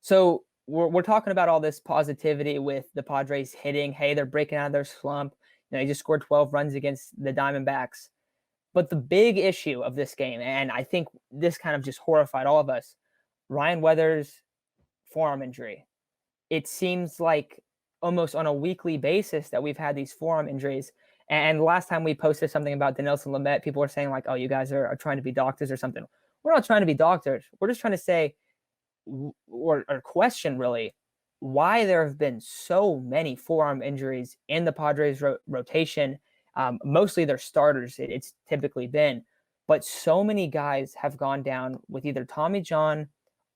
So we're talking about all this positivity with the Padres hitting. Hey, they're breaking out of their slump. They just scored 12 runs against the Diamondbacks. But the big issue of this game, and I think this kind of just horrified all of us, Ryan Weathers' forearm injury. It seems like almost on a weekly basis that we've had these forearm injuries. And last time we posted something about Dinelson Lamet, people were saying like, oh, you guys are trying to be doctors or something. We're not trying to be doctors. We're just trying to say or question really why there have been so many forearm injuries in the Padres rotation. Mostly their starters, it's typically been, but so many guys have gone down with either Tommy John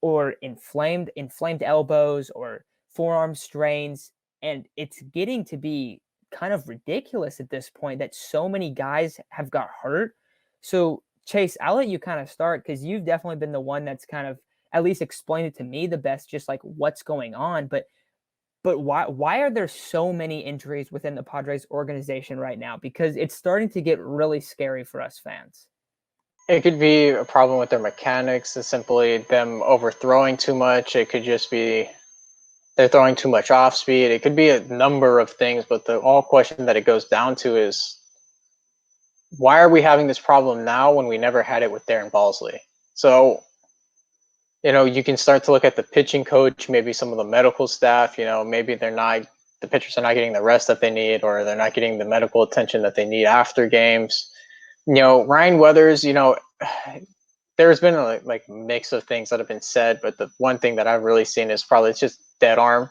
or inflamed elbows or forearm strains, and it's getting to be kind of ridiculous at this point that so many guys have got hurt. So Chase, I'll let you kind of start because you've definitely been the one that's kind of at least explained it to me the best, just like what's going on. But why are there so many injuries within the Padres organization right now? Because it's starting to get really scary for us fans. It could be a problem with their mechanics. It's simply them overthrowing too much. It could just be they're throwing too much off speed. It could be a number of things, but the all question that it goes down to is why are we having this problem now when we never had it with Darren Balsley? So, you can start to look at the pitching coach, maybe some of the medical staff, maybe the pitchers are not getting the rest that they need, or they're not getting the medical attention that they need after games. Ryan Weathers, there's been a mix of things that have been said, but the one thing that I've really seen is probably it's just dead arm.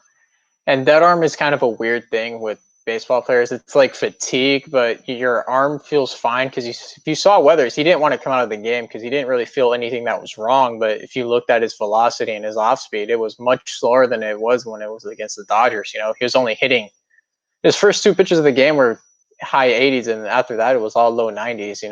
And dead arm is kind of a weird thing with baseball players. It's like fatigue, but your arm feels fine because if you saw Weathers, he didn't want to come out of the game because he didn't really feel anything that was wrong. But if you looked at his velocity and his off speed, it was much slower than it was when it was against the Dodgers. He was only hitting his first two pitches of the game were high 80s, and after that it was all low 90s.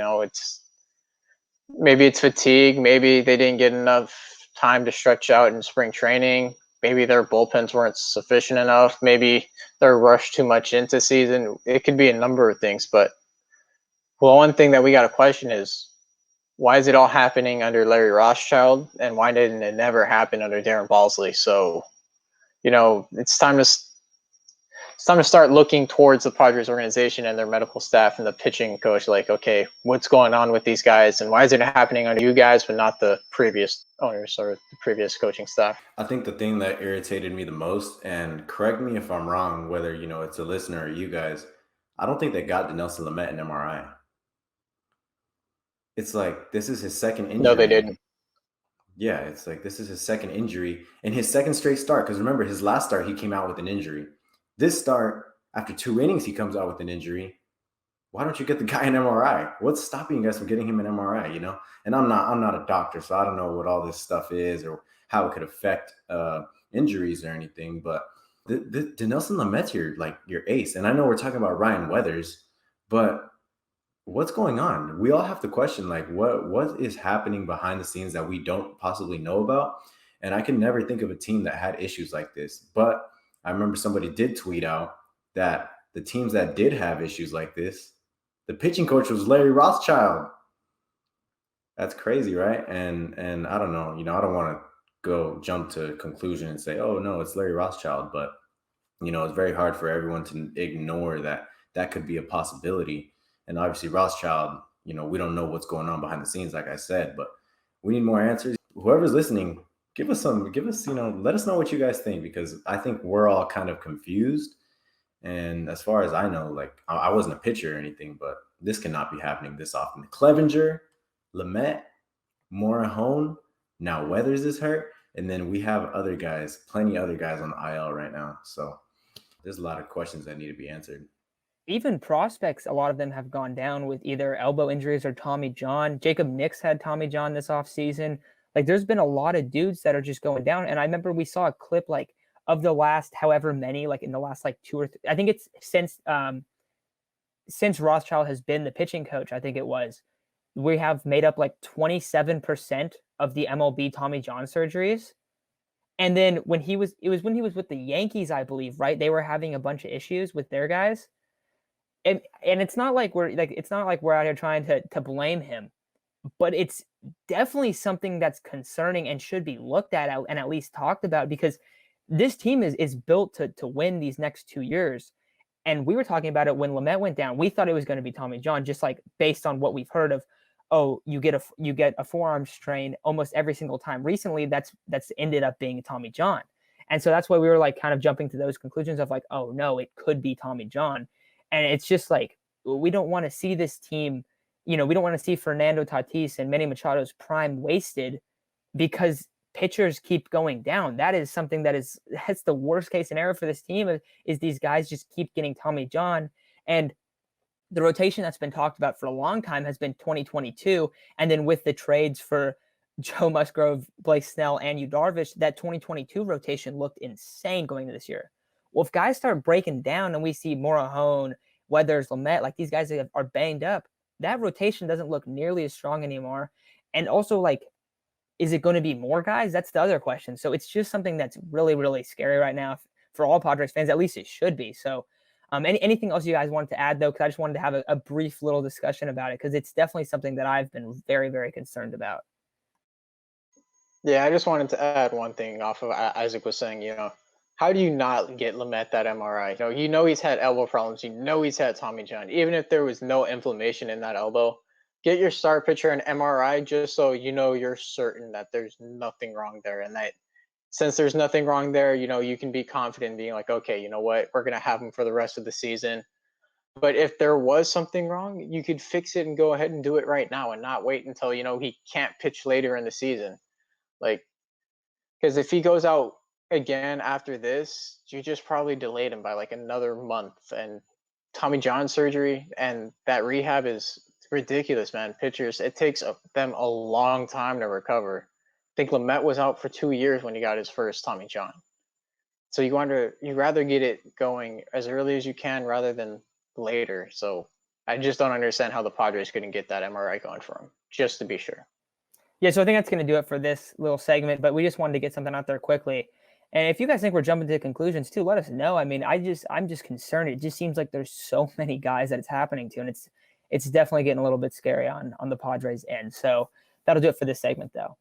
Maybe it's fatigue, maybe they didn't get enough time to stretch out in spring training, maybe their bullpens weren't sufficient enough, maybe they're rushed too much into season. It could be a number of things, but one thing that we got to question is why is it all happening under Larry Rothschild, and why didn't it never happen under Darren Balsley? So it's time to start looking towards the Padres organization and their medical staff and the pitching coach. Like, okay, what's going on with these guys, and why is it happening under you guys but not the previous owners or the previous coaching staff? I think the thing that irritated me the most, and correct me if I'm wrong, whether it's a listener or you guys, I don't think they got Dinelson Lamet an MRI. It's like this is his second injury. No, they didn't. Yeah, it's like this is his second injury and his second straight start. Because remember, his last start he came out with an injury. This start, after 2 innings, he comes out with an injury. Why don't you get the guy an MRI? What's stopping you guys from getting him an MRI? And I'm not a doctor, so I don't know what all this stuff is or how it could affect injuries or anything. But the Dinelson Lamet's your ace, and I know we're talking about Ryan Weathers, but what's going on? We all have to question what is happening behind the scenes that we don't possibly know about. And I can never think of a team that had issues like this. But I remember somebody did tweet out that the teams that did have issues like this, the pitching coach was Larry Rothschild. That's crazy, right? And I don't know, I don't want to go jump to a conclusion and say, oh no, it's Larry Rothschild, but it's very hard for everyone to ignore that could be a possibility. And obviously Rothschild, we don't know what's going on behind the scenes, like I said, but we need more answers. Whoever's listening, let us know what you guys think, because I think we're all kind of confused. And as far as I know, I wasn't a pitcher or anything, but this cannot be happening this often. Clevenger, Lamet, Morahone, now Weathers is hurt. And then we have plenty other guys on the IL right now. So there's a lot of questions that need to be answered. Even prospects, a lot of them have gone down with either elbow injuries or Tommy John. Jacob Nix had Tommy John this offseason. There's been a lot of dudes that are just going down. And I remember we saw a clip of the last however many, in the last 2 or 3, I think it's since Rothschild has been the pitching coach, I think it was, we have made up 27% of the MLB Tommy John surgeries. And then when he was with the Yankees, I believe, right? They were having a bunch of issues with their guys. And it's not like we're out here trying to blame him. but it's definitely something that's concerning and should be looked at and at least talked about, because this team is built to win these next 2 years. And we were talking about it when Lamet went down. We thought it was going to be Tommy John, just like based on what we've heard of. Oh, you get a forearm strain almost every single time. Recently, that's ended up being Tommy John, and so that's why we were like kind of jumping to those conclusions of like, oh no, it could be Tommy John, and it's just like we don't want to see this team. We don't want to see Fernando Tatis and Manny Machado's prime wasted because pitchers keep going down. That is something that's the worst case scenario for this team is these guys just keep getting Tommy John. And the rotation that's been talked about for a long time has been 2022. And then with the trades for Joe Musgrove, Blake Snell, and Yu Darvish, that 2022 rotation looked insane going into this year. Well, if guys start breaking down and we see Morahone, Weathers, Lamet, like these guys are banged up, that rotation doesn't look nearly as strong anymore. And also, like, is it going to be more guys? That's the other question. So it's just something that's really, really scary right now for all Padres fans. At least it should be. So anything else you guys wanted to add, though? Because I just wanted to have a brief little discussion about it, because it's definitely something that I've been very, very concerned about. Yeah, I just wanted to add one thing off of Isaac was saying, how do you not get Lamet that MRI? He's had elbow problems. He's had Tommy John. Even if there was no inflammation in that elbow, get your star pitcher an MRI just so you're certain that there's nothing wrong there. And that since there's nothing wrong there, you can be confident being like, okay, you know what, we're going to have him for the rest of the season. But if there was something wrong, you could fix it and go ahead and do it right now and not wait until, he can't pitch later in the season. Like, because if he goes out again after this, you just probably delayed him by like another month. And Tommy John surgery and that rehab is ridiculous, man. Pitchers, it takes them a long time to recover. I think Lamet was out for 2 years when he got his first Tommy John. So you rather get it going as early as you can rather than later. So I just don't understand how the Padres couldn't get that MRI going for him, just to be sure. Yeah, so I think that's going to do it for this little segment, but we just wanted to get something out there quickly. And if you guys think we're jumping to conclusions too, let us know. I mean, I'm just concerned. It just seems like there's so many guys that it's happening to, and it's definitely getting a little bit scary on the Padres end. So that'll do it for this segment, though.